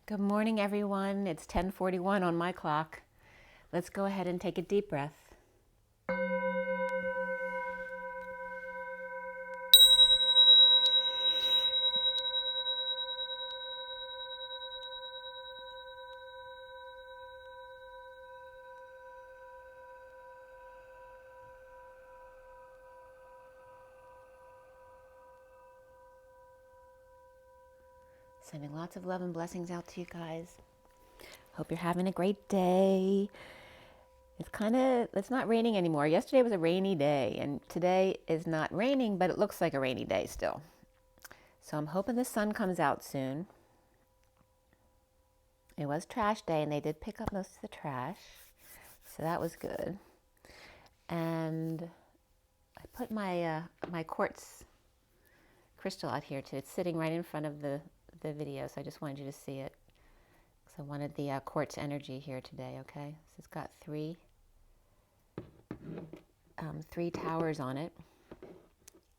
Good morning, everyone. It's 10:41 on my clock. Let's go ahead and take a deep breath. Sending lots of love and blessings out to you guys. Hope you're having a great day. It's not raining anymore. Yesterday was a rainy day, and today is not raining, but it looks like a rainy day still. So I'm hoping the sun comes out soon. It was trash day, and they did pick up most of the trash, so that was good. And I put my my quartz crystal out here too. It's sitting right in front of the video, so I just wanted you to see it. So I wanted the quartz energy here today, okay? So it's got three towers on it,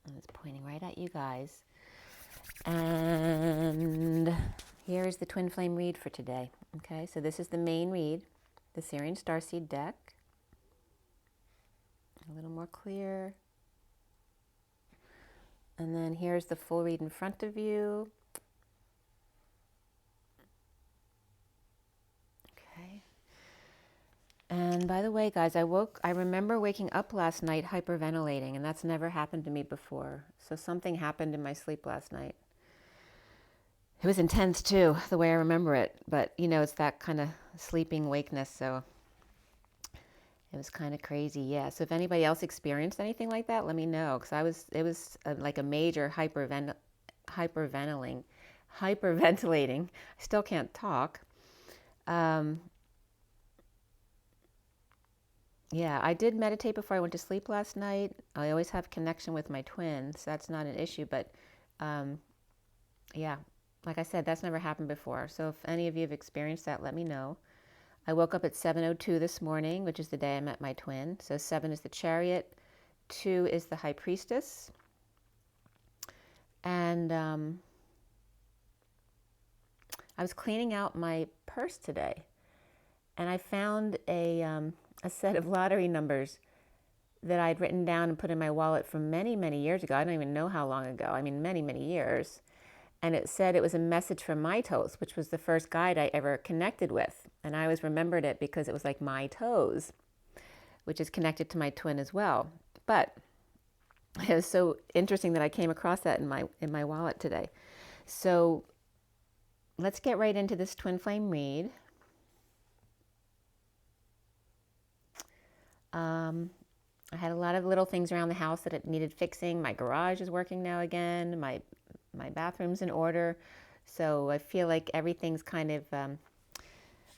and it's pointing right at you guys. And here is the twin flame read for today, okay? So this is the main read, the SIRIAN Starseed deck. A little more clear. And then here's the full read in front of you. Okay. And by the way, guys, I remember waking up last night hyperventilating, and that's never happened to me before. So something happened in my sleep last night. It was intense too, the way I remember it. But, you know, it's that kind of sleeping wakeness, so it was kind of crazy, yeah. So if anybody else experienced anything like that, let me know, because it was like a major hyperventilating. I still can't talk. Yeah, I did meditate before I went to sleep last night. I always have connection with my twins, so that's not an issue. But yeah, like I said, that's never happened before. So if any of you have experienced that, let me know. I woke up at 7:02 this morning, which is the day I met my twin. So 7 is the Chariot, 2 is the High Priestess. And I was cleaning out my purse today, and I found a set of lottery numbers that I'd written down and put in my wallet from many, many years ago. I don't even know how long ago. I mean, many, many years. And it said it was a message from My Toes, which was the first guide I ever connected with. And I always remembered it because it was like My Toes, which is connected to my twin as well. But it was so interesting that I came across that in my wallet today. So let's get right into this twin flame read. I had a lot of little things around the house that it needed fixing. My garage is working now again. My bathroom's in order. So I feel like everything's kind of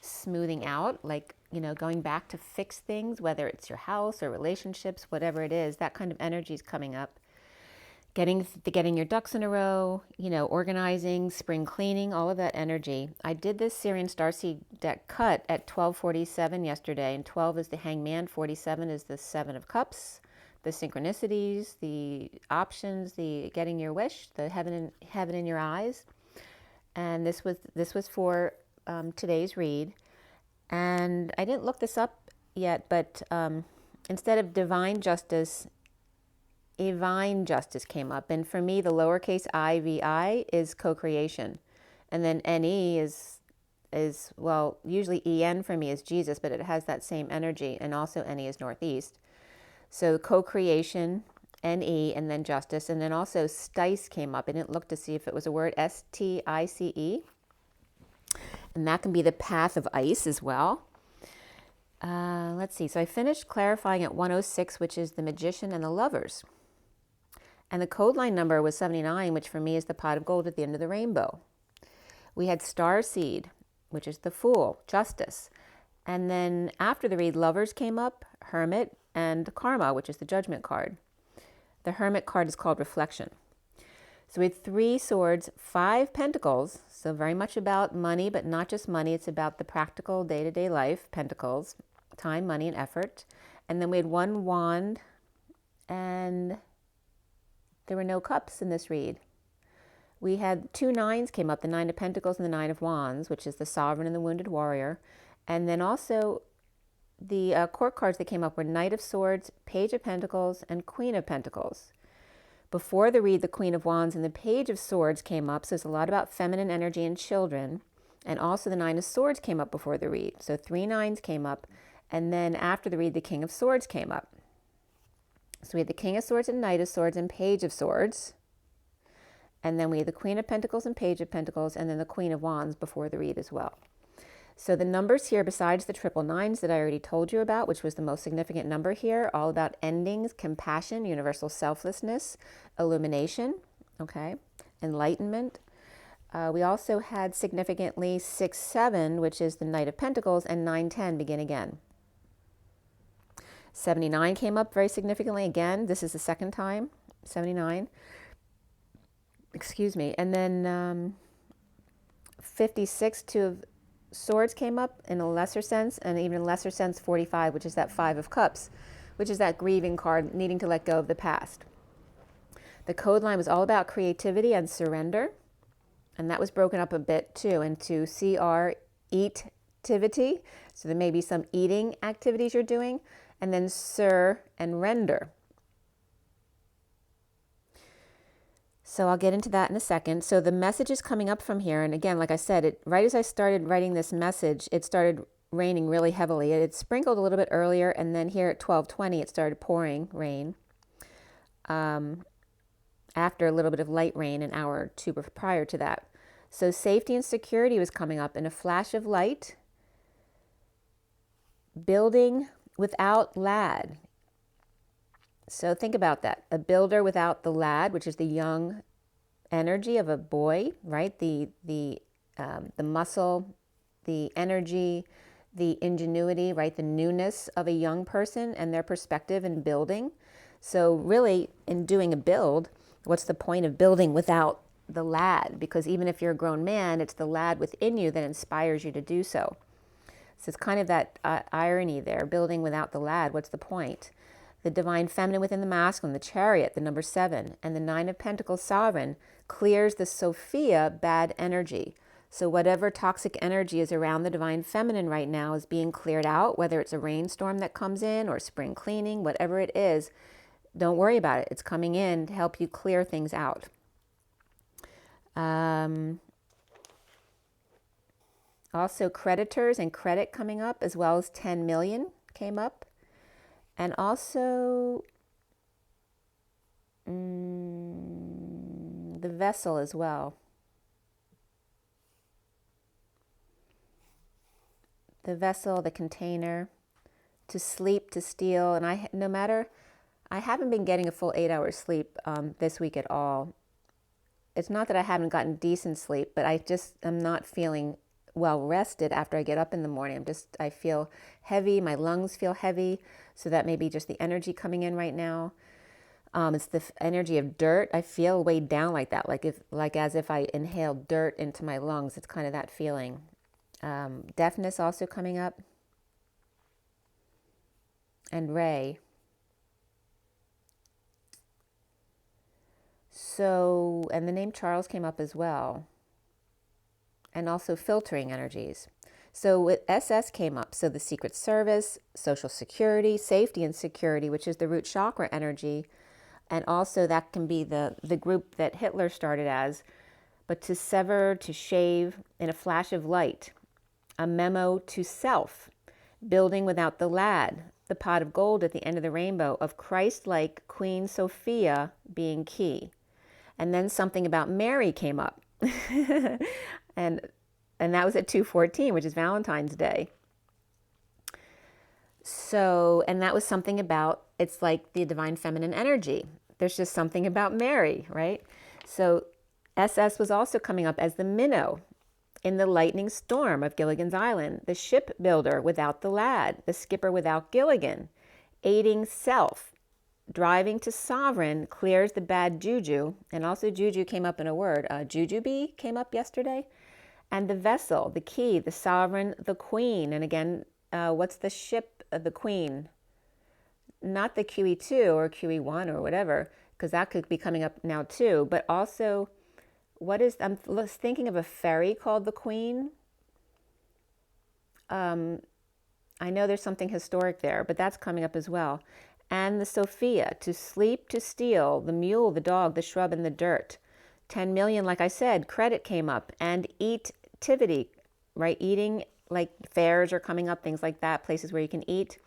smoothing out, like, you know, going back to fix things, whether it's your house or relationships, whatever it is, that kind of energy is coming up. Getting your ducks in a row, you know, organizing, spring cleaning, all of that energy. I did this SIRIAN Starseed deck cut at 12:47 yesterday, and 12 is the Hangman, 47 is the Seven of Cups, the synchronicities, the options, the getting your wish, the heaven in your eyes. And this was for today's read. And I didn't look this up yet, but instead of divine justice, Avine justice came up. And for me, the lowercase IVI is co-creation. And then NE is well, usually EN for me is Jesus, but it has that same energy. And also NE is northeast. So co-creation, NE, and then justice. And then also STICE came up. I didn't look to see if it was a word, STICE. And that can be the path of ice as well. Let's see. So I finished clarifying at 106, which is the Magician and the Lovers. And the code line number was 79, which for me is the pot of gold at the end of the rainbow. We had STARSEED, which is the Fool, Justice. And then after the read, Lovers came up, Hermit, and Karma, which is the Judgment card. The Hermit card is called Reflection. So we had 3 swords, 5 pentacles, so very much about money, but not just money. It's about the practical day-to-day life, pentacles, time, money, and effort. And then we had 1 wand, and there were no cups in this read. We had 2 nines came up, the Nine of Pentacles and the Nine of Wands, which is the Sovereign and the Wounded Warrior. And then also the court cards that came up were Knight of Swords, Page of Pentacles, and Queen of Pentacles. Before the read, the Queen of Wands and the Page of Swords came up, so it's a lot about feminine energy and children. And also the Nine of Swords came up before the read. So 3 nines came up, and then after the read, the King of Swords came up. So we had the King of Swords and Knight of Swords and Page of Swords. And then we had the Queen of Pentacles and Page of Pentacles, and then the Queen of Wands before the read as well. So the numbers here, besides the triple nines that I already told you about, which was the most significant number here, all about endings, compassion, universal selflessness, illumination, okay, enlightenment. We also had significantly 6-7, which is the Knight of Pentacles, and 9-10, begin again. 79 came up very significantly again. This is the second time, 79. Excuse me. And then 56, 2 of Swords came up in a lesser sense, and even lesser sense 45, which is that 5 of Cups, which is that grieving card, needing to let go of the past. The code line was all about creativity and surrender, and that was broken up a bit too into CR, eat-tivity, so there may be some eating activities you're doing, and then Sur and render. So I'll get into that in a second. So the message is coming up from here. And again, like I said, right as I started writing this message, it started raining really heavily. It had sprinkled a little bit earlier. And then here at 12:20, it started pouring rain. After a little bit of light rain, an hour or two prior to that. So safety and security was coming up in a flash of light. Building without lad. So think about that. A builder without the lad, which is the young energy of a boy, right? The muscle, the energy, the ingenuity, right? The newness of a young person and their perspective in building. So really, in doing a build, what's the point of building without the lad? Because even if you're a grown man, it's the lad within you that inspires you to do so. So it's kind of that irony there, building without the lad. What's the point? The divine feminine within the masculine, the chariot, the number 7, and the 9 of Pentacles sovereign clears the Sophia bad energy. So whatever toxic energy is around the divine feminine right now is being cleared out, whether it's a rainstorm that comes in or spring cleaning, whatever it is, don't worry about it. It's coming in to help you clear things out. Also creditors and credit coming up, as well as 10 million came up. And also the vessel as well. The vessel, the container, to sleep, to steal. And I haven't been getting a full 8 hours sleep this week at all. It's not that I haven't gotten decent sleep, but I just am not feeling well rested after I get up in the morning. I feel heavy, my lungs feel heavy, so that may be just the energy coming in right now. It's the energy of dirt. I feel weighed down like that, like as if I inhaled dirt into my lungs. It's kind of that feeling. Deafness also coming up. And Ray. So, and the name Charles came up as well. And also filtering energies. So with SS came up, so the Secret Service, Social Security, Safety and Security, which is the root chakra energy, and also that can be the group that Hitler started as, but to sever, to shave in a flash of light, a memo to self, building without the lad, the pot of gold at the end of the rainbow of Christ-like Queen Sophia being key. And then something about Mary came up. And that was at 2:14, which is Valentine's Day. So, and that was something about, it's like the divine feminine energy. There's just something about Mary, right? So SS was also coming up as the minnow in the lightning storm of Gilligan's Island, the shipbuilder without the lad, the skipper without Gilligan, aiding self, driving to sovereign, clears the bad juju. And also juju came up in a word. Jujube came up yesterday. And the vessel, the key, the sovereign, the queen. And again, what's the ship, the queen? Not the QE2 or QE1 or whatever, because that could be coming up now too. But also, I'm thinking of a fairy called the Queen. I know there's something historic there, but that's coming up as well. And the Sophia, to sleep, to steal, the mule, the dog, the shrub, and the dirt. 10 million, like I said, credit came up. And eativity, right? Eating, like fairs are coming up, things like that, places where you can eat.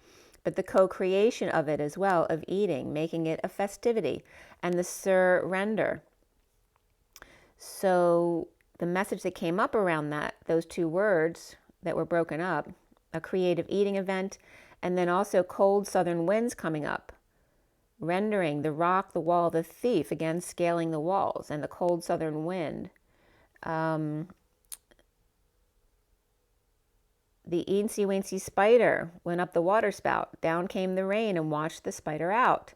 But the co-creation of it as well, of eating, making it a festivity. And the surrender. So the message that came up around that, those two words that were broken up, a creative eating event, and then also cold southern winds coming up, rendering the rock, the wall, the thief, again scaling the walls, and the cold southern wind. The eensy weensy spider went up the water spout, down came the rain and washed the spider out.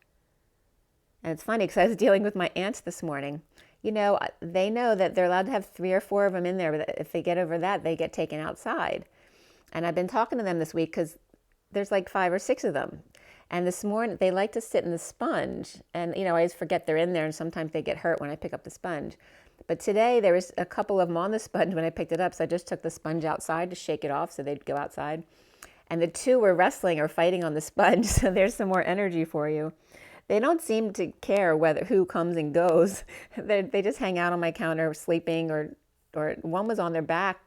And it's funny because I was dealing with my aunts this morning. You know, they know that they're allowed to have 3 or 4 of them in there, but if they get over that, they get taken outside. And I've been talking to them this week because there's like 5 or 6 of them. And this morning, they like to sit in the sponge. And, you know, I always forget they're in there, and sometimes they get hurt when I pick up the sponge. But today, there was a couple of them on the sponge when I picked it up, so I just took the sponge outside to shake it off so they'd go outside. And the 2 were wrestling or fighting on the sponge, so there's some more energy for you. They don't seem to care who comes and goes. They just hang out on my counter sleeping, or one was on their back.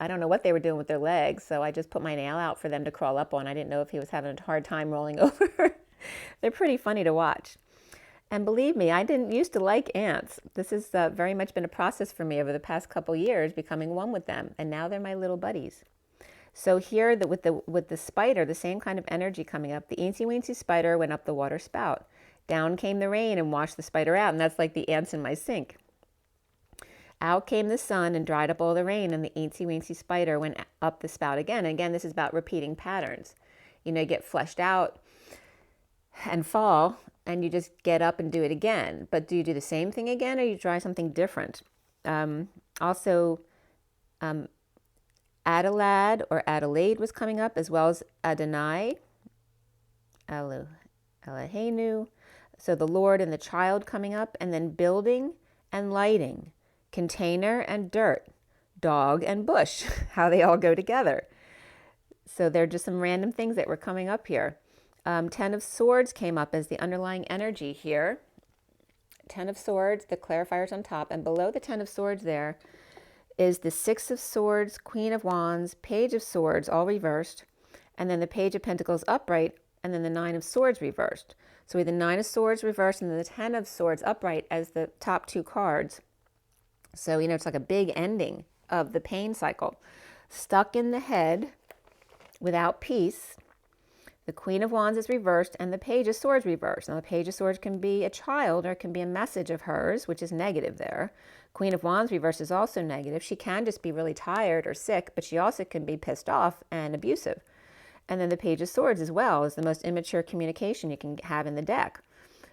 I don't know what they were doing with their legs, so I just put my nail out for them to crawl up on. I didn't know if he was having a hard time rolling over. They're pretty funny to watch. And believe me, I didn't used to like ants. This has very much been a process for me over the past couple years, becoming one with them, and now they're my little buddies. So here, with the spider, the same kind of energy coming up. The eensy weensy spider went up the water spout. Down came the rain and washed the spider out, and that's like the ants in my sink. Out came the sun and dried up all the rain, and the eensy weensy spider went up the spout again. And again, this is about repeating patterns. You know, you get flushed out and fall, and you just get up and do it again. But do you do the same thing again, or you try something different? Also, Adelaide or Adelaide was coming up, as well as Adonai, Eloheinu. So the Lord and the child coming up, and then building and lighting, container and dirt, dog and bush, how they all go together. So they're just some random things that were coming up here. 10 of Swords came up as the underlying energy here. 10 of Swords, the clarifiers on top, and below the 10 of Swords there is the 6 of Swords, Queen of Wands, Page of Swords, all reversed, and then the Page of Pentacles upright, and then the 9 of Swords reversed. So we have the 9 of Swords reversed and then the 10 of Swords upright as the top 2 cards. So, you know, it's like a big ending of the pain cycle. Stuck in the head, without peace. The Queen of Wands is reversed and the Page of Swords reversed. Now, the Page of Swords can be a child or it can be a message of hers, which is negative there. Queen of Wands reversed is also negative. She can just be really tired or sick, but she also can be pissed off and abusive. And then the Page of Swords as well is the most immature communication you can have in the deck.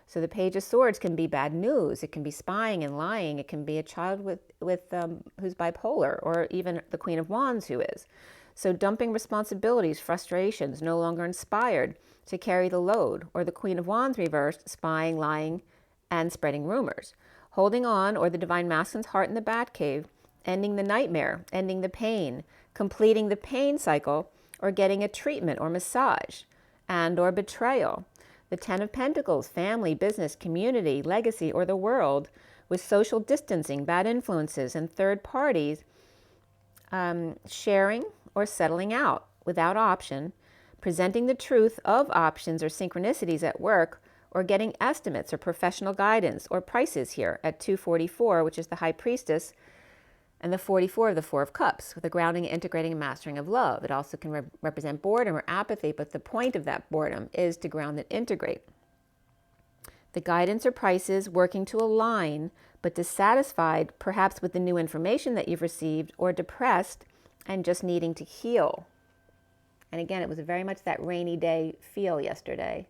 So the Page of Swords can be bad news. It can be spying and lying. It can be a child who's bipolar, or even the Queen of Wands who is. So dumping responsibilities, frustrations, no longer inspired to carry the load, or the Queen of Wands reversed, spying, lying, and spreading rumors. Holding on, or the Divine Masculine's heart in the Batcave, ending the nightmare, ending the pain, completing the pain cycle, or getting a treatment or massage, and or betrayal. The 10 of Pentacles, family, business, community, legacy, or the world, with social distancing, bad influences, and third parties, sharing or settling out without option, presenting the truth of options or synchronicities at work, or getting estimates or professional guidance or prices here at 244, which is the High Priestess, and the 44 of the 4 of Cups, with the grounding, integrating, and mastering of love. It also can represent boredom or apathy, but the point of that boredom is to ground and integrate. The guidance or prices working to align, but dissatisfied perhaps with the new information that you've received, or depressed and just needing to heal. And again, it was very much that rainy day feel yesterday.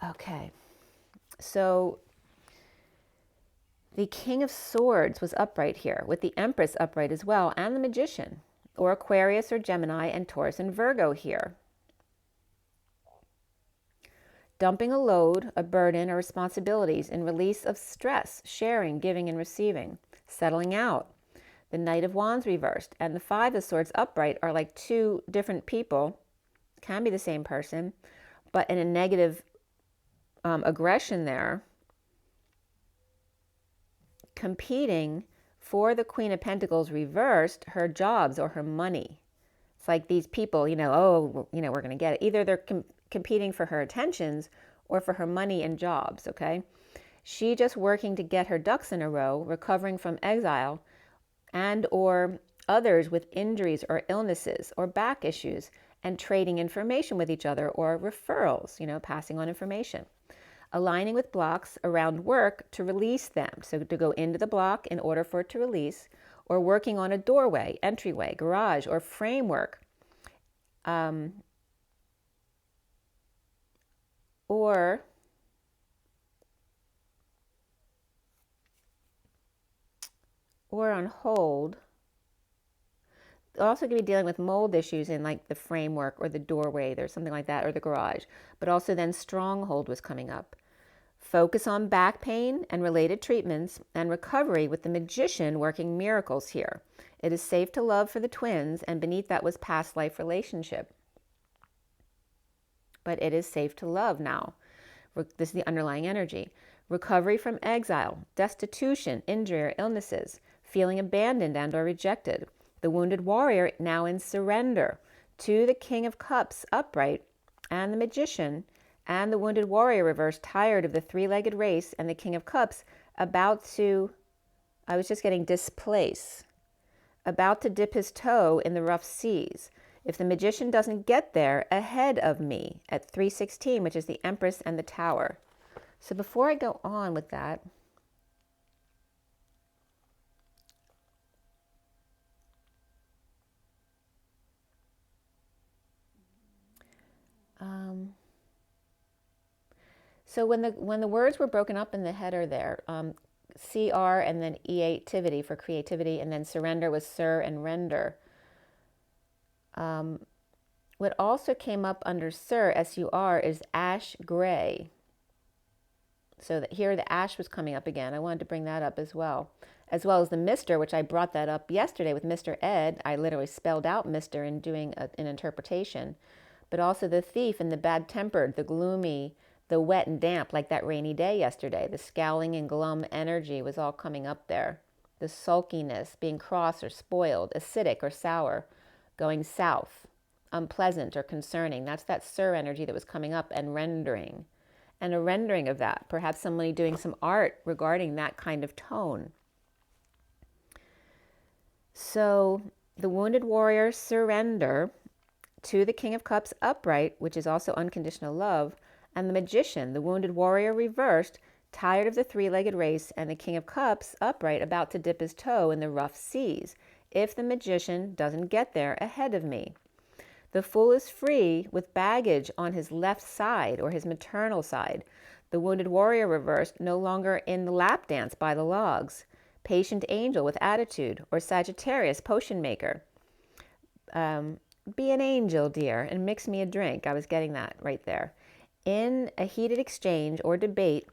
Okay, so the King of Swords was upright here, with the Empress upright as well, and the Magician, or Aquarius or Gemini and Taurus and Virgo here. dumping a load, a burden, or responsibilities in release of stress, sharing, giving, and receiving, settling out. The Knight of Wands reversed and the Five of Swords upright are like two different people, can be the same person, but in a negative aggression there, competing for the Queen of Pentacles reversed, her jobs or her money. It's like these people, oh, we're going to get it. Either they're competing for her attentions or for her money and jobs, okay? She just working to get her ducks in a row, recovering from exile and or others with injuries or illnesses or back issues, and trading information with each other or referrals, passing on information. Aligning with blocks around work to release them. So to go into the block in order for it to release, or working on a doorway, entryway, garage, or framework. Or on hold. Also going to be dealing with mold issues in like the framework or the doorway, there's something like that, or the garage. But also then stronghold was coming up. Focus on back pain and related treatments and recovery with the Magician working miracles here. It is safe to love for the twins, and beneath that was past life relationship. But it is safe to love now. This is the underlying energy. Recovery from exile, destitution, injury or illnesses, feeling abandoned and or rejected. The wounded warrior now in surrender to the King of Cups upright and the Magician, and the wounded warrior reversed, tired of the three-legged race, and the King of Cups about to displace, about to dip his toe in the rough seas. If the Magician doesn't get there ahead of me at 316, which is the Empress and the Tower. So before I go on with that, so when the words were broken up in the header there, CR and then creativity for creativity, and then surrender was sir and render. What also came up under sir, SUR, is ash gray. So that here the ash was coming up again. I wanted to bring that up as well as the Mr., which I brought that up yesterday with Mr. Ed. I literally spelled out Mr. in doing an interpretation. But also the thief and the bad-tempered, the gloomy, the wet and damp, like that rainy day yesterday. The scowling and glum energy was all coming up there. The sulkiness, being cross or spoiled, acidic or sour, going south, unpleasant or concerning. That's that sir energy that was coming up, and rendering. And a rendering of that. Perhaps somebody doing some art regarding that kind of tone. So the wounded warrior surrender to the King of Cups upright, which is also unconditional love, and the Magician, the wounded warrior reversed, tired of the three-legged race, and the King of Cups upright, about to dip his toe in the rough seas, if the Magician doesn't get there ahead of me. The Fool is free with baggage on his left side or his maternal side. The wounded warrior reversed, no longer in the lap dance by the logs. Patient angel with attitude, or Sagittarius potion maker. Be an angel, dear, and mix me a drink. I was getting that right there. In a heated exchange or debate,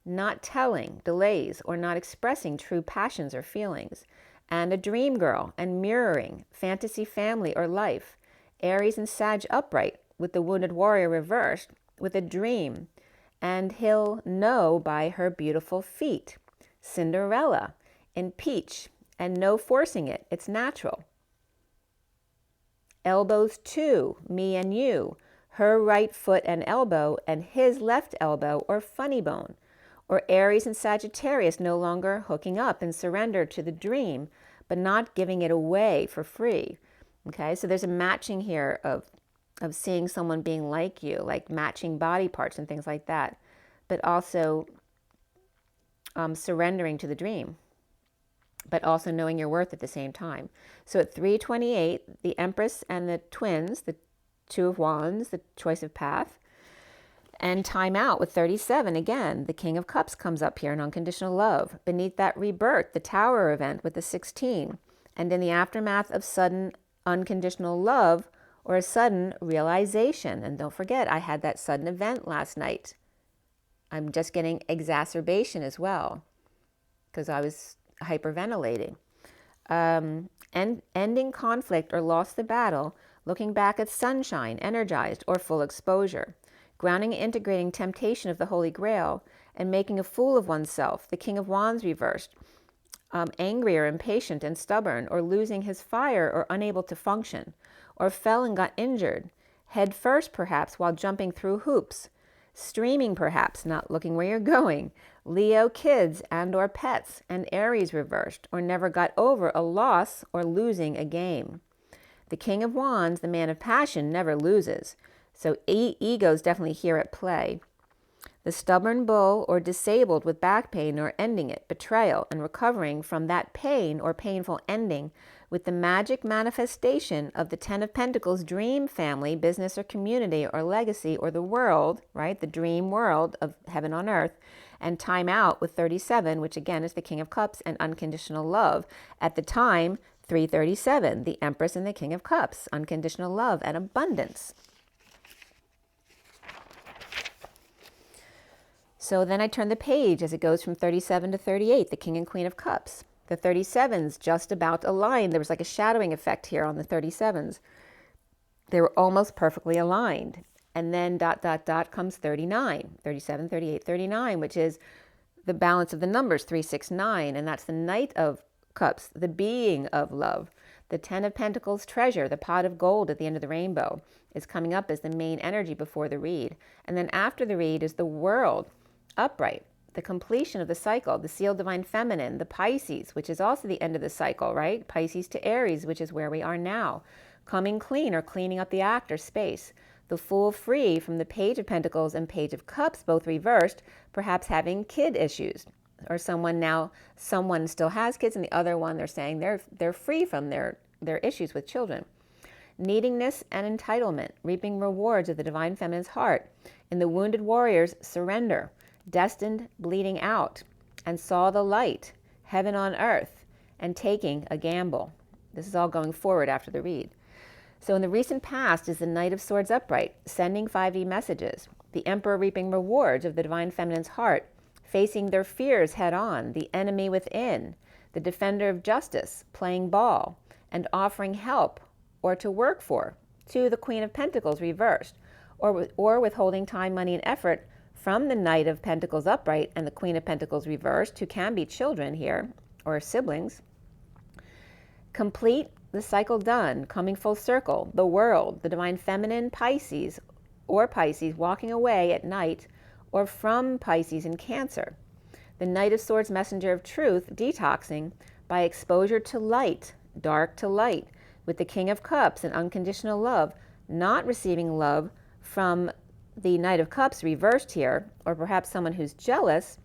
not telling, delays, or not expressing true passions or feelings. And a dream girl and mirroring, fantasy family or life. Aries and Sag upright, with the wounded warrior reversed, with a dream, and he'll know by her beautiful feet. Cinderella in peach, and no forcing it, it's natural. Elbows two, me and you, her right foot and elbow, and his left elbow or funny bone. Or Aries and Sagittarius no longer hooking up and surrender to the dream, but not giving it away for free. Okay, so there's a matching here of seeing someone being like you, like matching body parts and things like that, but also surrendering to the dream, but also knowing your worth at the same time. So at 328, the Empress and the twins, the Two of Wands, the choice of path, and time out with 37. Again, the King of Cups comes up here in unconditional love. Beneath that rebirth, the Tower event with the 16. And in the aftermath of sudden unconditional love, or a sudden realization. And don't forget, I had that sudden event last night. I'm just getting exacerbation as well because I was hyperventilating. Ending conflict or lost the battle, looking back at sunshine, energized or full exposure. Grounding and integrating temptation of the Holy Grail and making a fool of oneself, the King of Wands reversed. Angry or impatient and stubborn, or losing his fire or unable to function, or fell and got injured, head first perhaps while jumping through hoops, streaming perhaps, not looking where you're going, Leo, kids and or pets, and Aries reversed, or never got over a loss or losing a game. The King of Wands, the man of passion, never loses, so ego's definitely here at play. The stubborn bull, or disabled with back pain or ending it, betrayal, and recovering from that pain or painful ending with the magic manifestation of the Ten of Pentacles dream family, business or community or legacy or the world, right? The dream world of heaven on earth, and time out with 37, which again is the King of Cups and unconditional love. At the time, 337, the Empress and the King of Cups, unconditional love and abundance. So then I turn the page as it goes from 37 to 38, the King and Queen of Cups. The 37s just about aligned. There was like a shadowing effect here on the 37s. They were almost perfectly aligned. And then ... comes 39, 37, 38, 39, which is the balance of the numbers, 3, 6, 9. And that's the Knight of Cups, the being of love. The Ten of Pentacles treasure, the pot of gold at the end of the rainbow, is coming up as the main energy before the read. And then after the read is the World, upright, the completion of the cycle, the sealed divine feminine, the Pisces, which is also the end of the cycle, right? Pisces to Aries, which is where we are now. Coming clean or cleaning up the act or space. The Fool free from the Page of Pentacles and Page of Cups, both reversed, perhaps having kid issues. Or someone still has kids, and the other one they're saying they're free from their issues with children. Needingness and entitlement, reaping rewards of the divine feminine's heart. In the Wounded Warrior's surrender. Destined, bleeding out, and saw the light, heaven on earth, and taking a gamble. This is all going forward after the read. So in the recent past is the Knight of Swords upright, sending 5D messages, the Emperor reaping rewards of the divine feminine's heart, facing their fears head on, the enemy within, the defender of justice, playing ball, and offering help or to work for, to the Queen of Pentacles reversed, or withholding time, money, and effort from the Knight of Pentacles upright and the Queen of Pentacles reversed, who can be children here, or siblings. Complete the cycle done, coming full circle, the World, the divine feminine, Pisces, or Pisces walking away at night, or from Pisces in Cancer. The Knight of Swords, messenger of truth, detoxing by exposure to light, dark to light, with the King of Cups and unconditional love, not receiving love from the Knight of Cups reversed here, or perhaps someone who's jealous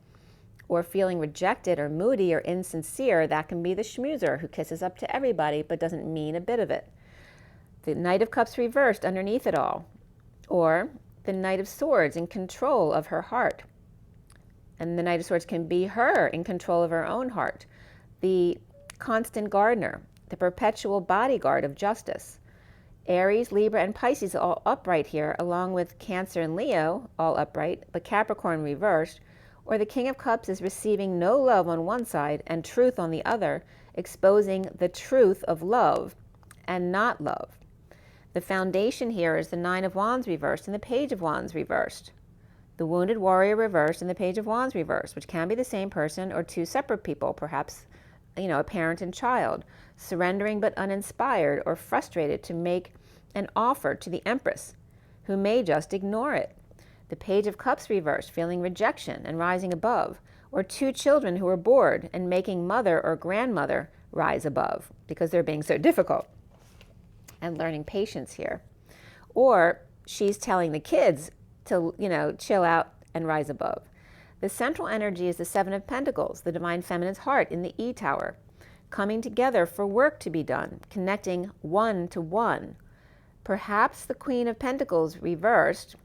or feeling rejected or moody or insincere. That can be the schmoozer who kisses up to everybody but doesn't mean a bit of it. The Knight of Cups reversed underneath it all, or the Knight of Swords in control of her heart. And the Knight of Swords can be her in control of her own heart. The constant gardener, the perpetual bodyguard of justice. Aries, Libra, and Pisces all upright here, along with Cancer and Leo, all upright, but Capricorn reversed, or the King of Cups is receiving no love on one side and truth on the other, exposing the truth of love and not love. The foundation here is the Nine of Wands reversed and the Page of Wands reversed. The Wounded Warrior reversed and the Page of Wands reversed, which can be the same person or two separate people, perhaps a parent and child, surrendering but uninspired or frustrated to make an offer to the Empress, who may just ignore it. The Page of Cups reversed, feeling rejection and rising above, or two children who are bored and making mother or grandmother rise above because they're being so difficult, and learning patience here. Or she's telling the kids to, chill out and rise above. The central energy is the Seven of Pentacles, the divine feminine's heart in the E tower, coming together for work to be done, connecting one to one. Perhaps the Queen of Pentacles reversed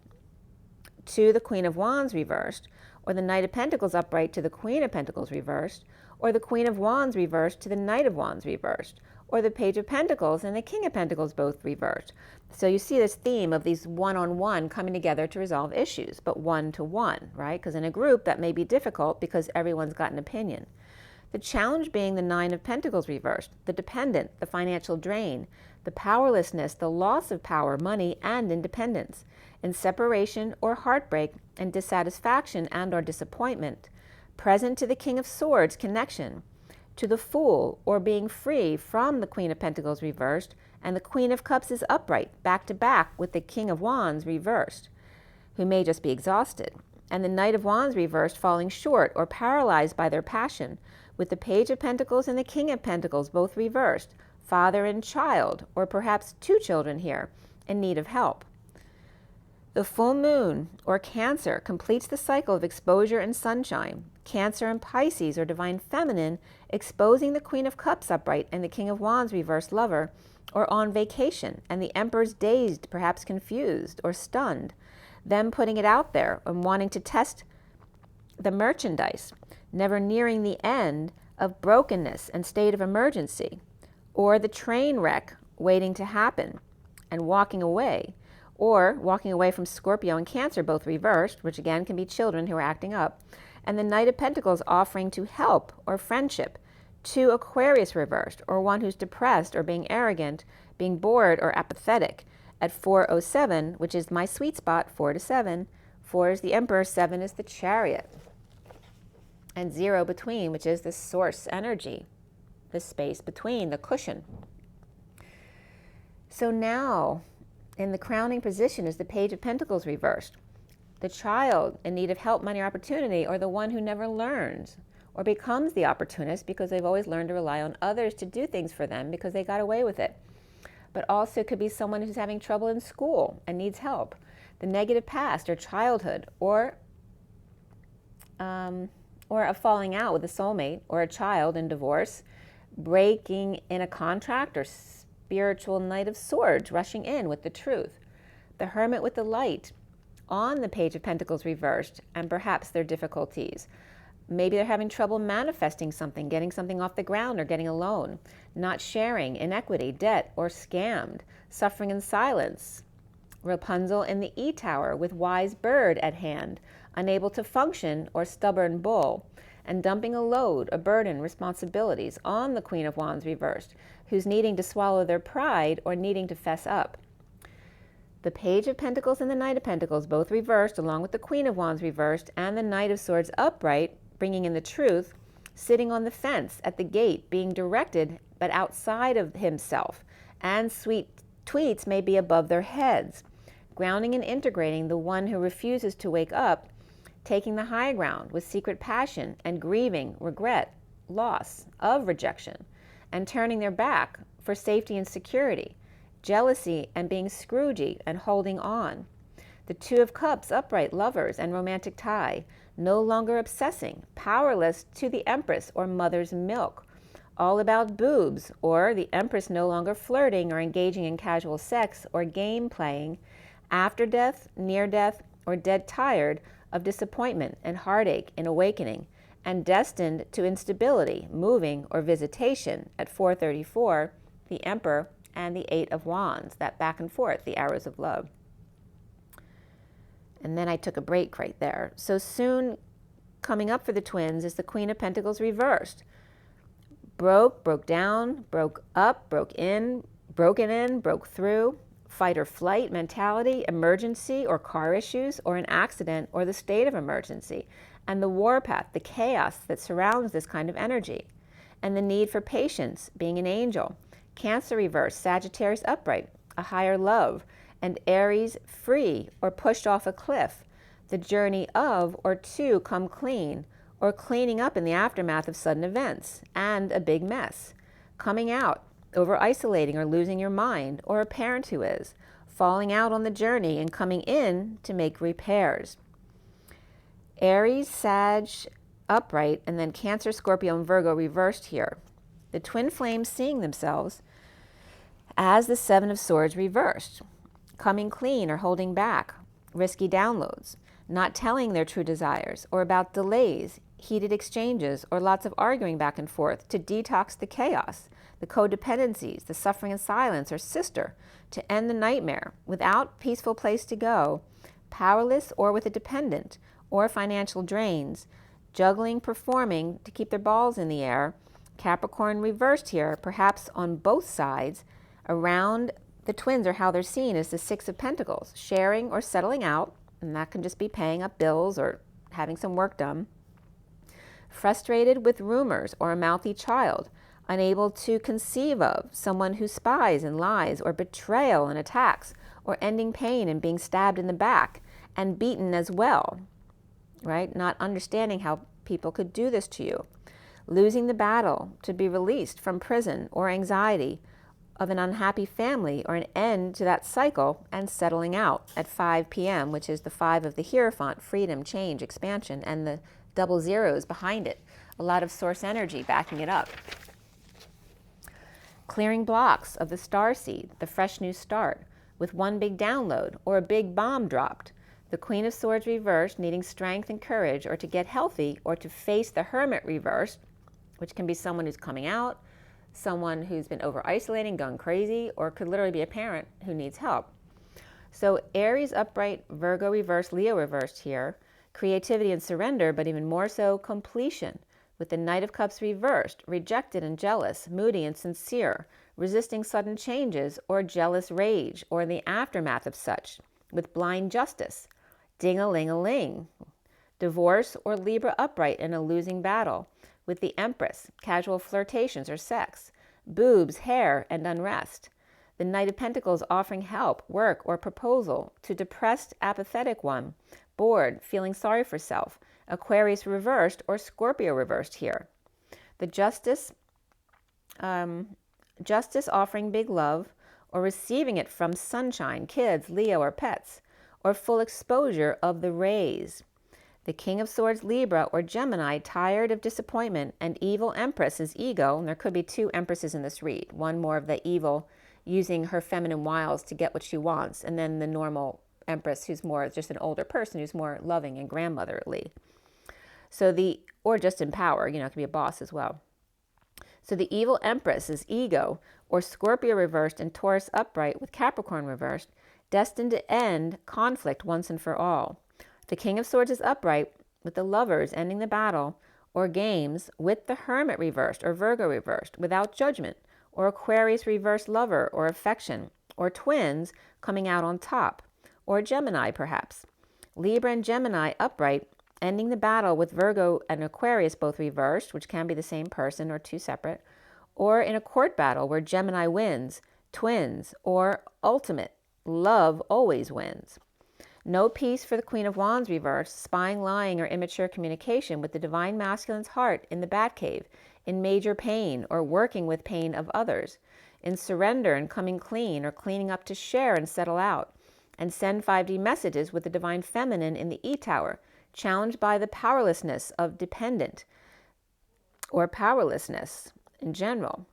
to the Queen of Wands reversed, or the Knight of Pentacles upright to the Queen of Pentacles reversed, or the Queen of Wands reversed to the Knight of Wands reversed, or the Page of Pentacles and the King of Pentacles both reversed. So you see this theme of these one-on-one coming together to resolve issues, but one-to-one, right? Because in a group that may be difficult because everyone's got an opinion. The challenge being the Nine of Pentacles reversed, the dependent, the financial drain, the powerlessness, the loss of power, money, and independence, in separation or heartbreak and dissatisfaction and or disappointment, present to the King of Swords connection, to the Fool or being free from the Queen of Pentacles reversed, and the Queen of Cups is upright, back to back with the King of Wands reversed, who may just be exhausted, and the Knight of Wands reversed falling short or paralyzed by their passion, with the Page of Pentacles and the King of Pentacles both reversed, father and child, or perhaps two children here, in need of help. The full moon, or Cancer, completes the cycle of exposure and sunshine. Cancer and Pisces, or divine feminine, exposing the Queen of Cups upright and the King of Wands reversed lover, or on vacation, and the Emperor's dazed, perhaps confused, or stunned, them putting it out there and wanting to test the merchandise, never nearing the end of brokenness and state of emergency, or the train wreck waiting to happen and walking away, or walking away from Scorpio and Cancer, both reversed, which again can be children who are acting up, and the Knight of Pentacles offering to help or friendship, to Aquarius reversed, or one who's depressed or being arrogant, being bored or apathetic, at 407, which is my sweet spot, 4 to 7. 4 is the Emperor, 7 is the Chariot, and 0 between, which is the source energy, the space between, the cushion. So now, in the crowning position is the Page of Pentacles reversed. The child in need of help, money, or opportunity, or the one who never learns or becomes the opportunist because they've always learned to rely on others to do things for them because they got away with it. But also could be someone who's having trouble in school and needs help. The negative past or childhood, or a falling out with a soulmate, or a child in divorce, breaking in a contract, or spiritual Knight of Swords rushing in with the truth. The Hermit with the light on the Page of Pentacles reversed, and perhaps their difficulties. Maybe they're having trouble manifesting something, getting something off the ground, or getting a loan, not sharing, inequity, debt, or scammed, suffering in silence. Rapunzel in the E-Tower with wise bird at hand, unable to function, or stubborn bull, and dumping a load, a burden, responsibilities on the Queen of Wands reversed, who's needing to swallow their pride or needing to fess up. The Page of Pentacles and the Knight of Pentacles both reversed, along with the Queen of Wands reversed, and the Knight of Swords upright, bringing in the truth, sitting on the fence at the gate, being directed, but outside of himself, and sweet tweets may be above their heads, grounding and integrating the one who refuses to wake up, taking the high ground with secret passion and grieving, regret, loss of rejection, and turning their back for safety and security, jealousy and being Scroogey and holding on. The Two of Cups, upright, lovers and romantic tie, no longer obsessing, powerless to the Empress or mother's milk, all about boobs, or the Empress no longer flirting or engaging in casual sex or game playing, after death, near death, or dead tired of disappointment and heartache in awakening, and destined to instability, moving, or visitation at 434, the Emperor and the Eight of Wands, that back and forth, the arrows of love. And then I took a break right there. So soon coming up for the twins is the Queen of Pentacles reversed. Broke down, broke up, broken in, broke through, fight or flight mentality, emergency or car issues, or an accident, or the state of emergency, and the warpath, the chaos that surrounds this kind of energy, and the need for patience, being an angel. Cancer reversed, Sagittarius upright, a higher love, and Aries free or pushed off a cliff, the journey of or to come clean, or cleaning up in the aftermath of sudden events, and a big mess, coming out, over isolating or losing your mind, or a parent who is, falling out on the journey and coming in to make repairs. Aries, Sag, upright, and then Cancer, Scorpio, and Virgo reversed here. The twin flames seeing themselves as the Seven of Swords reversed, coming clean or holding back, risky downloads, not telling their true desires, or about delays, heated exchanges, or lots of arguing back and forth to detox the chaos, the codependencies, the suffering in silence, or sister, to end the nightmare, without peaceful place to go, powerless or with a dependent, or financial drains, juggling, performing to keep their balls in the air. Capricorn reversed here, perhaps on both sides. Around the twins, or how they're seen, is the Six of Pentacles, sharing or settling out, and that can just be paying up bills or having some work done. Frustrated with rumors or a mouthy child, unable to conceive of someone who spies and lies, or betrayal and attacks, or ending pain and being stabbed in the back and beaten as well, right? Not understanding how people could do this to you. Losing the battle to be released from prison or anxiety of an unhappy family, or an end to that cycle, and settling out at 5 p.m., which is the 5 of the Hierophant, freedom, change, expansion, and the double zeros behind it. A lot of source energy backing it up. Clearing blocks of the Starseed, the fresh new start, with one big download or a big bomb dropped. The Queen of Swords reversed, needing strength and courage, or to get healthy, or to face the Hermit reversed, which can be someone who's coming out, someone who's been over-isolating, gone crazy, or could literally be a parent who needs help. So Aries upright, Virgo reversed, Leo reversed here. Creativity and surrender, but even more so completion, with the Knight of Cups reversed, rejected and jealous, moody and sincere, resisting sudden changes or jealous rage, or the aftermath of such, with blind justice, ding-a-ling-a-ling. Divorce or Libra upright in a losing battle, with the Empress, casual flirtations or sex, boobs, hair, and unrest. The Knight of Pentacles offering help, work, or proposal to depressed, apathetic one, bored, feeling sorry for self. Aquarius reversed, or Scorpio reversed here. The Justice, Justice offering big love, or receiving it from sunshine, kids, Leo, or pets, or full exposure of the rays. The King of Swords, Libra, or Gemini, tired of disappointment, and evil Empress is ego, and there could be two Empresses in this read. One more of the evil, using her feminine wiles to get what she wants, and then the normal Empress, who's more just an older person, who's more loving and grandmotherly. Or just in power, it could be a boss as well. So the evil Empress is ego, or Scorpio reversed, and Taurus upright with Capricorn reversed, destined to end conflict once and for all. The King of Swords is upright, with the Lovers ending the battle or games, with the Hermit reversed, or Virgo reversed, without judgment, or Aquarius reversed lover or affection, or twins coming out on top, or Gemini perhaps. Libra and Gemini upright, ending the battle with Virgo and Aquarius both reversed, which can be the same person or two separate, or in a court battle where Gemini wins, twins, or ultimate, love always wins. No peace for the Queen of Wands reversed, spying, lying, or immature communication with the Divine Masculine's heart in the Batcave, in major pain, or working with pain of others, in surrender and coming clean, or cleaning up to share and settle out, and send 5D messages with the Divine Feminine in the E-Tower, challenged by the powerlessness of dependent, or powerlessness in general.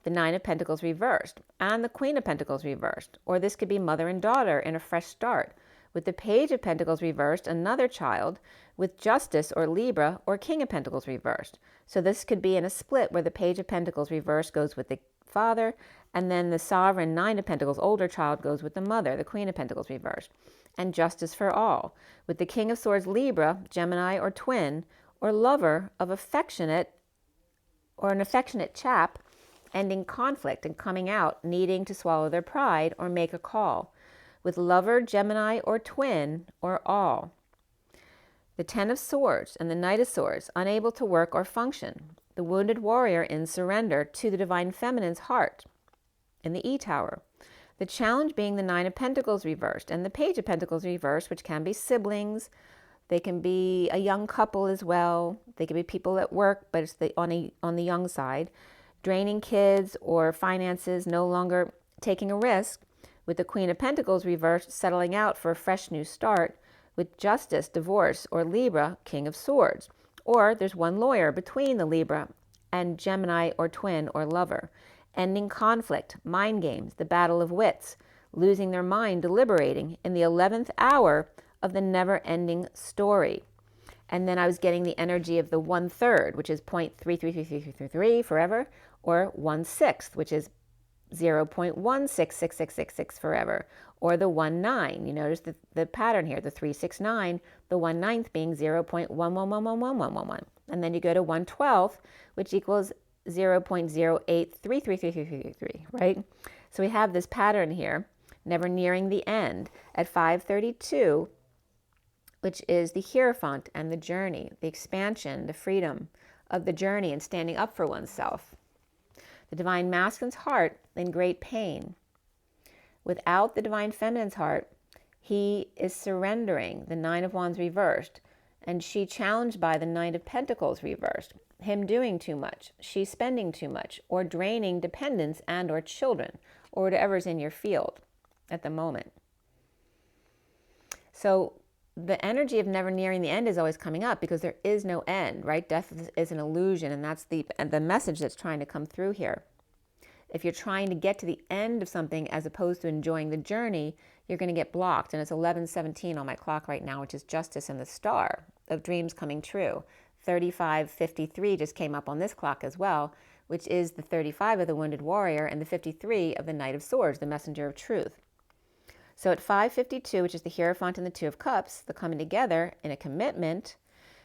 The Nine of Pentacles reversed, and the Queen of Pentacles reversed, or this could be mother and daughter in a fresh start, with the Page of Pentacles reversed, another child, with Justice or Libra, or King of Pentacles reversed. So this could be in a split where the Page of Pentacles reversed goes with the father, and then the Sovereign Nine of Pentacles older child goes with the mother, the Queen of Pentacles reversed. And Justice for all, with the King of Swords Libra, Gemini, or twin, or lover of affectionate, or an affectionate chap, ending conflict and coming out, needing to swallow their pride or make a call, with lover, Gemini, or twin, or all. The Ten of Swords and the Knight of Swords, unable to work or function. The wounded warrior in surrender to the Divine Feminine's heart in the E-Tower. The challenge being the Nine of Pentacles reversed and the Page of Pentacles reversed, which can be siblings. They can be a young couple as well. They can be people at work, but it's on the young side. Draining kids or finances, no longer taking a risk, with the Queen of Pentacles reversed, settling out for a fresh new start, with Justice, divorce, or Libra, King of Swords. Or there's one lawyer between the Libra and Gemini, or twin, or lover, ending conflict, mind games, the battle of wits, losing their mind, deliberating in the 11th hour of the never-ending story. And then I was getting the energy of the 1/3, which is 0.33333 forever, or 1/6, which is 0.166666 forever, or the 1/9. You notice the pattern here, the 369, the 1/9 being 0.11111111. And then you go to 1/12, which equals 0.08333333, right? So we have this pattern here, never nearing the end, at 532, which is the Hierophant and the journey, the expansion, the freedom of the journey and standing up for oneself. The Divine Masculine's heart in great pain. Without the Divine Feminine's heart, he is surrendering, the Nine of Wands reversed, and she challenged by the Knight of Pentacles reversed. Him doing too much, she spending too much, or draining dependents and or children, or whatever's in your field at the moment. So the energy of never nearing the end is always coming up because there is no end, right? Death is an illusion, and that's the message that's trying to come through here. If you're trying to get to the end of something as opposed to enjoying the journey, you're going to get blocked. And it's 11:17 on my clock right now, which is justice and the star of dreams coming true. 35:53 just came up on this clock as well, which is the 35 of the wounded warrior and the 53 of the Knight of Swords, the messenger of truth. So at 5:52, which is the Hierophant and the Two of Cups, the coming together in a commitment,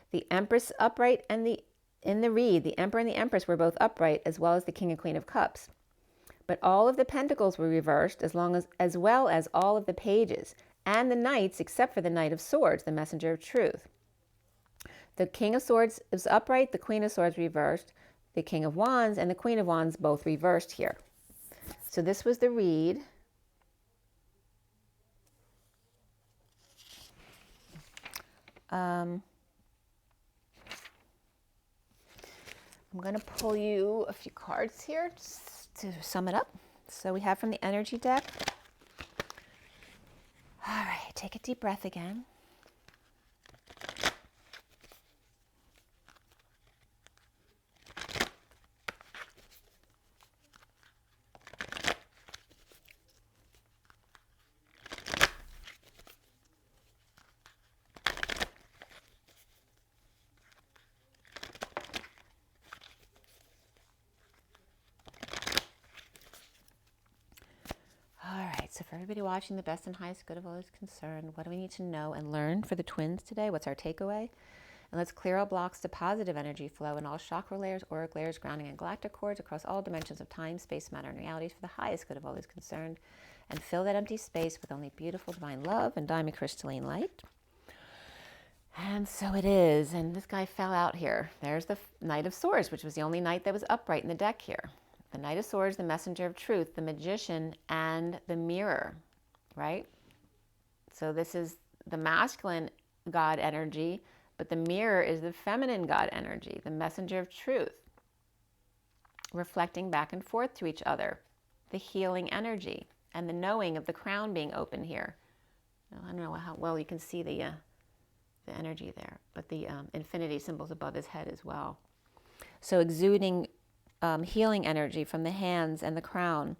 the Empress upright and in the reed, the Emperor and the Empress were both upright, as well as the King and Queen of Cups. But all of the Pentacles were reversed, as well as all of the pages, and the Knights, except for the Knight of Swords, the messenger of truth. The King of Swords is upright, the Queen of Swords reversed, the King of Wands and the Queen of Wands both reversed here. So this was the read. I'm going to pull you a few cards here just to sum it up. So we have from the energy deck. All right, take a deep breath again. So for everybody watching, the best and highest good of all is concerned. What do we need to know and learn for the twins today? What's our takeaway? And let's clear all blocks to positive energy flow in all chakra layers, auric layers, grounding, and galactic cords across all dimensions of time, space, matter, and realities for the highest good of all is concerned. And fill that empty space with only beautiful divine love and diamond crystalline light. And so it is. And this guy fell out here. There's the Knight of Swords, which was the only knight that was upright in the deck here. The Knight of Swords, the messenger of truth, the magician, and the mirror, right? So this is the masculine God energy, but the mirror is the feminine God energy, the messenger of truth, reflecting back and forth to each other, the healing energy, and the knowing of the crown being open here. I don't know how well you can see the energy there, but the infinity symbols above his head as well. So exuding healing energy from the hands and the crown.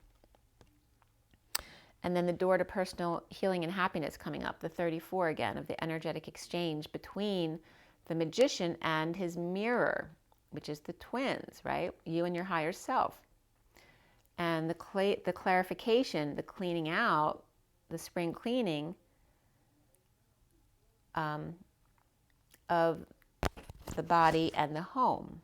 And then the door to personal healing and happiness coming up, the 34 again, of the energetic exchange between the magician and his mirror, which is the twins, right? You and your higher self. And the clarification, the cleaning out, the spring cleaning of the body and the home.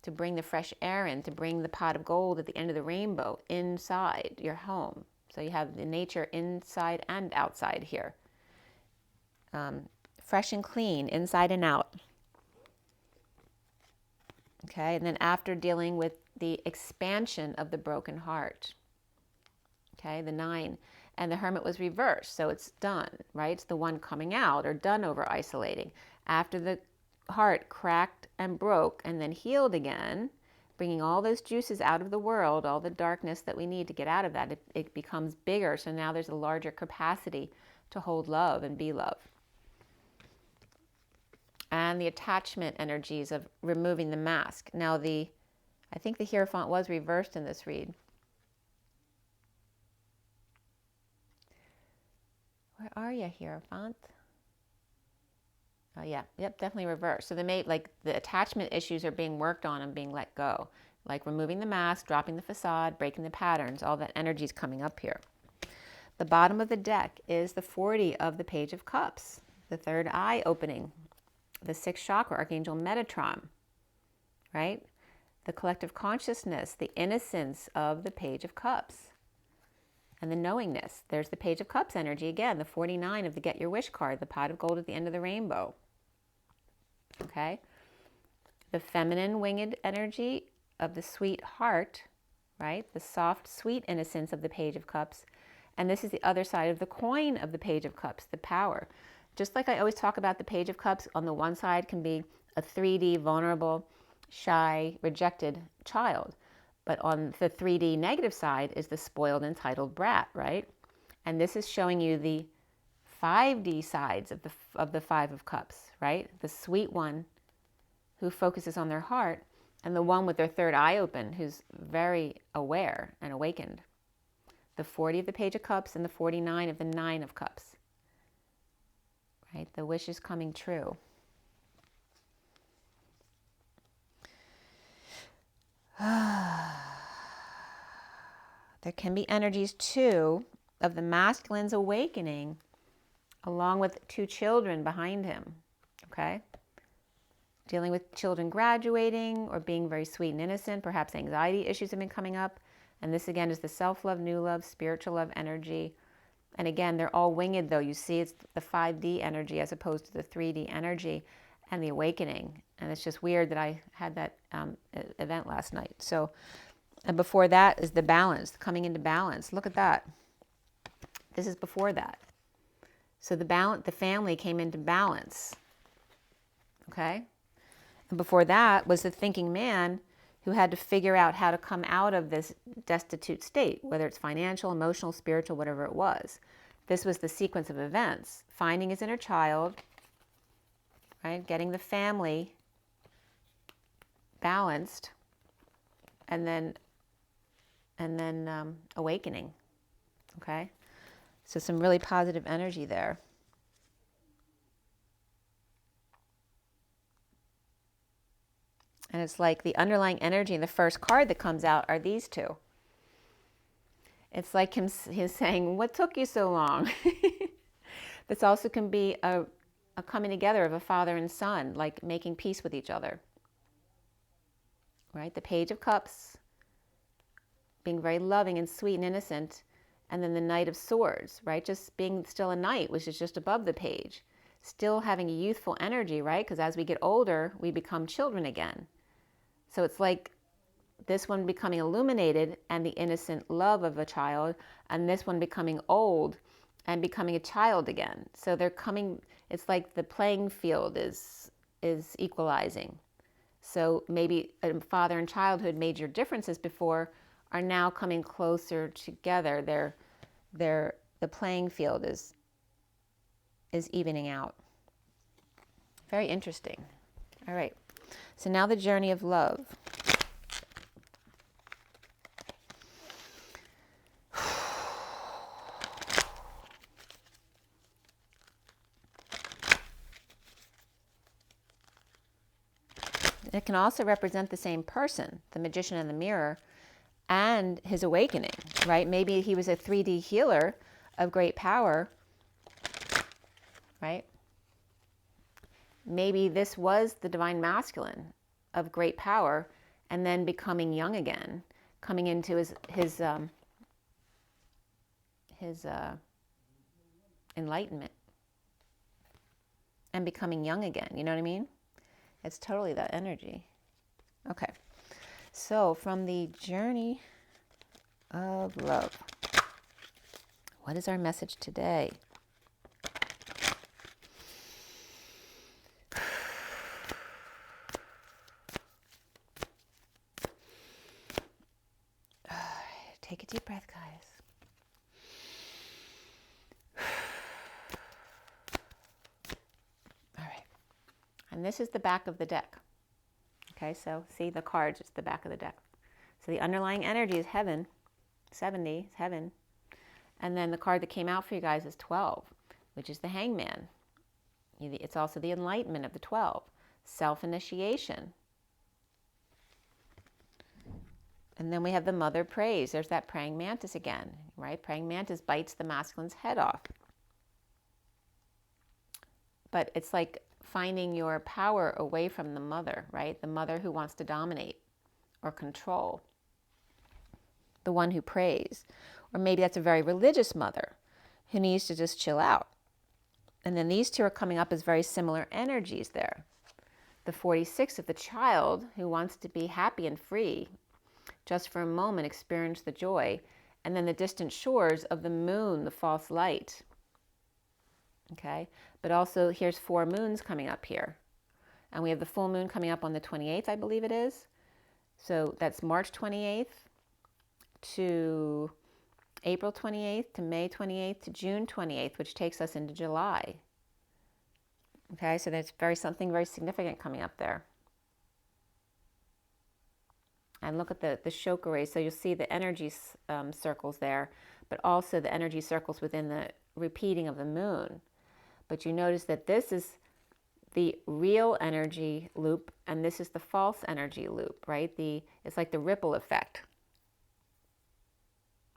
To bring the fresh air in, to bring the pot of gold at the end of the rainbow inside your home. So you have the nature inside and outside here. Fresh and clean, inside and out. Okay, and then after dealing with the expansion of the broken heart. Okay, the 9. And the Hermit was reversed, so it's done, right? It's the one coming out or done over isolating. After the heart cracked and broke and then healed again, bringing all those juices out of the world, all the darkness that we need to get out of that, it becomes bigger. So now there's a larger capacity to hold love and be love. And the attachment energies of removing the mask. Now I think the Hierophant was reversed in this read. Where are you, Hierophant? Oh yeah, yep, definitely reversed. So the attachment issues are being worked on and being let go. like removing the mask, dropping the facade, breaking the patterns. All that energy is coming up here. The bottom of the deck is the 40 of the Page of Cups, the third eye opening, the sixth chakra, Archangel Metatron, right? The collective consciousness, the innocence of the Page of Cups, and the knowingness. There's the Page of Cups energy again, the 49 of the Get Your Wish card, the pot of gold at the end of the rainbow. Okay? The feminine winged energy of the sweet heart, right? The soft, sweet innocence of the Page of Cups. And this is the other side of the coin of the Page of Cups, the power. Just like I always talk about the Page of Cups, on the one side can be a 3D, vulnerable, shy, rejected child. But on the 3D negative side is the spoiled, entitled brat, right? And this is showing you the 5D sides of the Five of Cups, right? The sweet one who focuses on their heart, and the one with their third eye open who's very aware and awakened. The 40 of the Page of Cups and the 49 of the Nine of Cups, right? The wish is coming true. There can be energies too of the masculine's awakening along with two children behind him, okay? Dealing with children graduating or being very sweet and innocent. Perhaps anxiety issues have been coming up. And this again is the self-love, new love, spiritual love energy. And again, they're all winged though. You see it's the 5D energy as opposed to the 3D energy and the awakening. And it's just weird that I had that event last night. So, and before that is the balance, coming into balance. Look at that. This is before that. So the family came into balance. Okay? And before that was the thinking man who had to figure out how to come out of this destitute state, whether it's financial, emotional, spiritual, whatever it was. This was the sequence of events. Finding his inner child, right? Getting the family balanced, and then awakening. Okay? So some really positive energy there. And it's like the underlying energy in the first card that comes out are these two. It's like he's saying, what took you so long? This also can be a coming together of a father and son, like making peace with each other. Right? The Page of Cups, being very loving and sweet and innocent. And then the Knight of Swords, right? Just being still a knight, which is just above the page. Still having a youthful energy, right? Because as we get older, we become children again. So it's like this one becoming illuminated and the innocent love of a child, and this one becoming old and becoming a child again. So they're coming, it's like the playing field is equalizing. So maybe a father and child who had major differences before are now coming closer together. The playing field is evening out. Very interesting. All right. So now the journey of love. It can also represent the same person, the magician in the mirror, and his awakening, right? Maybe he was a 3D healer of great power, right? Maybe this was the divine masculine of great power and then becoming young again, coming into his enlightenment and becoming young again. You know what I mean? It's totally that energy. Okay. So from the journey of love, what is our message today? Take a deep breath, guys. All right. And this is the back of the deck. Okay, so see the cards, it's the back of the deck. So the underlying energy is heaven, 70 is heaven. And then the card that came out for you guys is 12, which is the hangman. It's also the enlightenment of the 12, self-initiation. And then we have the mother prays. There's that praying mantis again, right? Praying mantis bites the masculine's head off. But it's like finding your power away from the mother, right? The mother who wants to dominate or control. The one who prays. Or maybe that's a very religious mother who needs to just chill out. And then these two are coming up as very similar energies there. The 46 of the child who wants to be happy and free, just for a moment experience the joy. And then the distant shores of the moon, the false light. Okay, but also here's 4 moons coming up here. And we have the full moon coming up on the 28th, I believe it is. So that's March 28th to April 28th to May 28th to June 28th, which takes us into July. Okay, so there's something very significant coming up there. And look at the chakra rays. So you'll see the energy circles there, but also the energy circles within the repeating of the moon. But you notice that this is the real energy loop, and this is the false energy loop, right? It's like the ripple effect.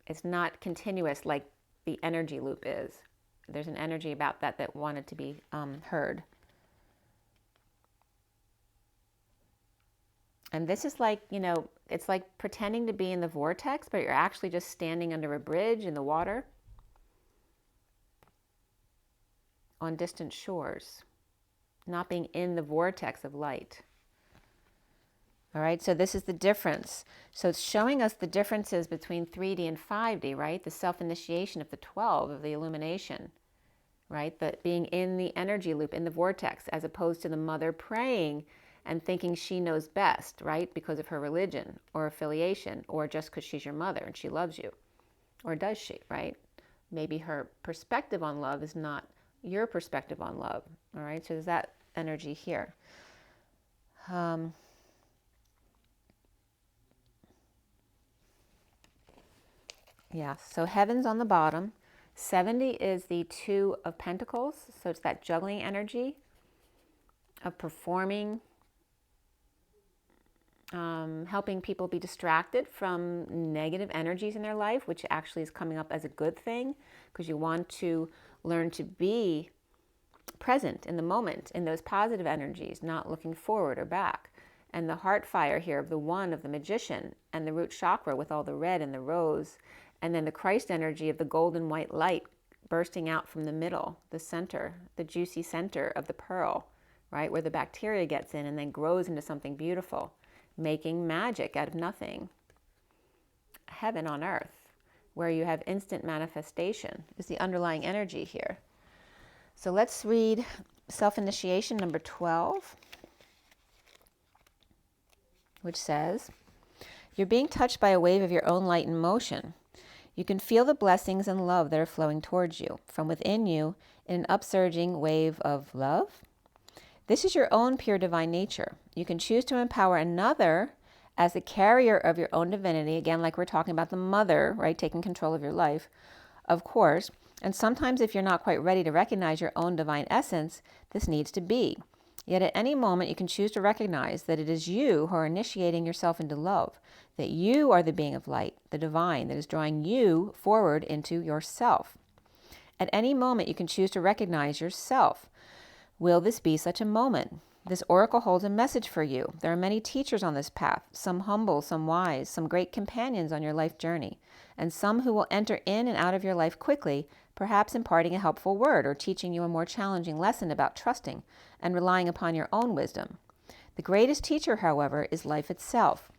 It's not continuous like the energy loop is. There's an energy about that wanted to be heard. And this is like, it's like pretending to be in the vortex, but you're actually just standing under a bridge in the water on distant shores, not being in the vortex of light. All right, so this is the difference. So it's showing us the differences between 3D and 5D, right? The self-initiation of the 12, of the illumination, right? But being in the energy loop, in the vortex, as opposed to the mother praying and thinking she knows best, right? Because of her religion or affiliation, or just because she's your mother and she loves you. Or does she, right? Maybe her perspective on love is not your perspective on love. All right, so there's that energy here. Yeah, so heaven's on the bottom. 70 is the 2 of Pentacles, so it's that juggling energy of performing, helping people be distracted from negative energies in their life, which actually is coming up as a good thing, because you want to learn to be present in the moment, in those positive energies, not looking forward or back. And the heart fire here of the 1 of the magician, and the root chakra with all the red and the rose, and then the Christ energy of the golden white light bursting out from the middle, the center, the juicy center of the pearl, right, where the bacteria gets in and then grows into something beautiful, making magic out of nothing. Heaven on earth, where you have instant manifestation, is the underlying energy here. So let's read self-initiation number 12, which says, you're being touched by a wave of your own light and motion. You can feel the blessings and love that are flowing towards you from within you in an upsurging wave of love. This is your own pure divine nature. You can choose to empower another as the carrier of your own divinity, again, like we're talking about the mother, right, taking control of your life, of course. And sometimes if you're not quite ready to recognize your own divine essence, this needs to be. Yet at any moment, you can choose to recognize that it is you who are initiating yourself into love, that you are the being of light, the divine, that is drawing you forward into yourself. At any moment, you can choose to recognize yourself. Will this be such a moment? This oracle holds a message for you. There are many teachers on this path, some humble, some wise, some great companions on your life journey, and some who will enter in and out of your life quickly, perhaps imparting a helpful word or teaching you a more challenging lesson about trusting and relying upon your own wisdom. The greatest teacher, however, is life itself.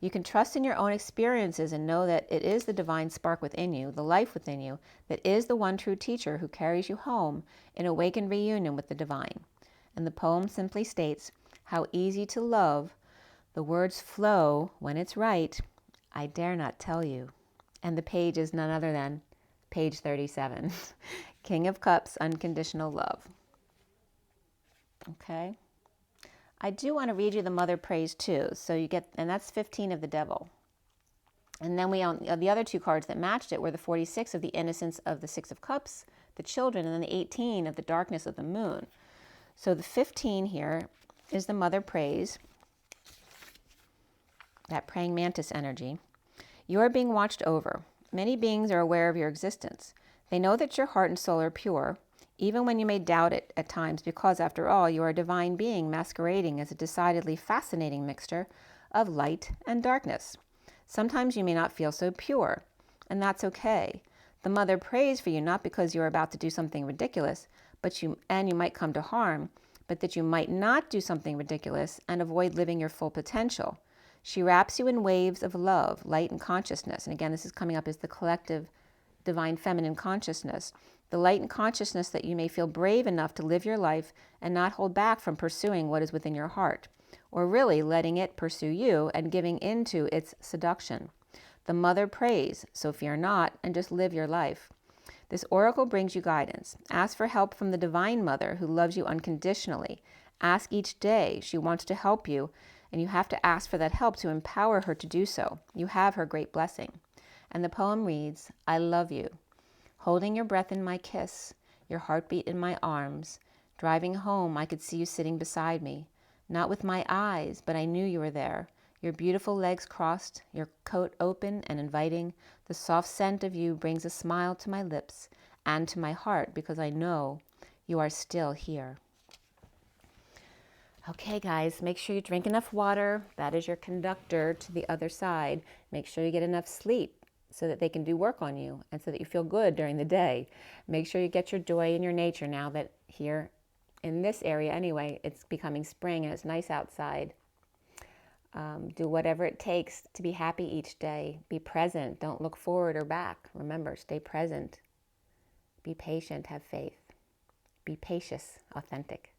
You can trust in your own experiences and know that it is the divine spark within you, the life within you, that is the one true teacher who carries you home in awakened reunion with the divine. And the poem simply states, how easy to love, the words flow when it's right, I dare not tell you. And the page is none other than page 37, King of Cups, Unconditional Love. Okay. I do want to read you the Mother Praise too. So you get, and that's 15 of the Devil. And then the other 2 cards that matched it were the 46 of the Innocence of the 6 of Cups, the Children, and then the 18 of the Darkness of the Moon. So the 15 here is the Mother Praise. that praying mantis energy. You are being watched over. Many beings are aware of your existence. They know that your heart and soul are pure, even when you may doubt it at times, because after all, you are a divine being masquerading as a decidedly fascinating mixture of light and darkness. Sometimes you may not feel so pure, and that's okay. The Mother prays for you not because you are about to do something ridiculous, you might come to harm, but that you might not do something ridiculous and avoid living your full potential. She wraps you in waves of love, light, and consciousness. And again, this is coming up as the collective divine feminine consciousness. The light and consciousness that you may feel brave enough to live your life and not hold back from pursuing what is within your heart, or really letting it pursue you and giving into its seduction. The Mother prays, so fear not and just live your life. This oracle brings you guidance. Ask for help from the Divine Mother who loves you unconditionally. Ask each day. She wants to help you, and you have to ask for that help to empower her to do so. You have her great blessing. And the poem reads, I love you. Holding your breath in my kiss, your heartbeat in my arms. Driving home, I could see you sitting beside me. Not with my eyes, but I knew you were there. Your beautiful legs crossed, your coat open and inviting. The soft scent of you brings a smile to my lips and to my heart because I know you are still here. Okay, guys, make sure you drink enough water. That is your conductor to the other side. Make sure you get enough sleep so that they can do work on you and so that you feel good during the day. Make sure you get your joy in your nature now that here in this area anyway, it's becoming spring and it's nice outside. Do whatever it takes to be happy each day. Be present. Don't look forward or back. Remember, stay present. Be patient. Have faith. Be patious. Authentic.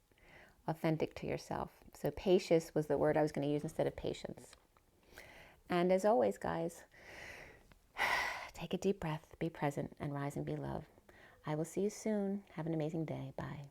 Authentic to yourself. So patience was the word I was going to use instead of patience. And as always, guys, take a deep breath, be present, and rise and be love. I will see you soon. Have an amazing day. Bye.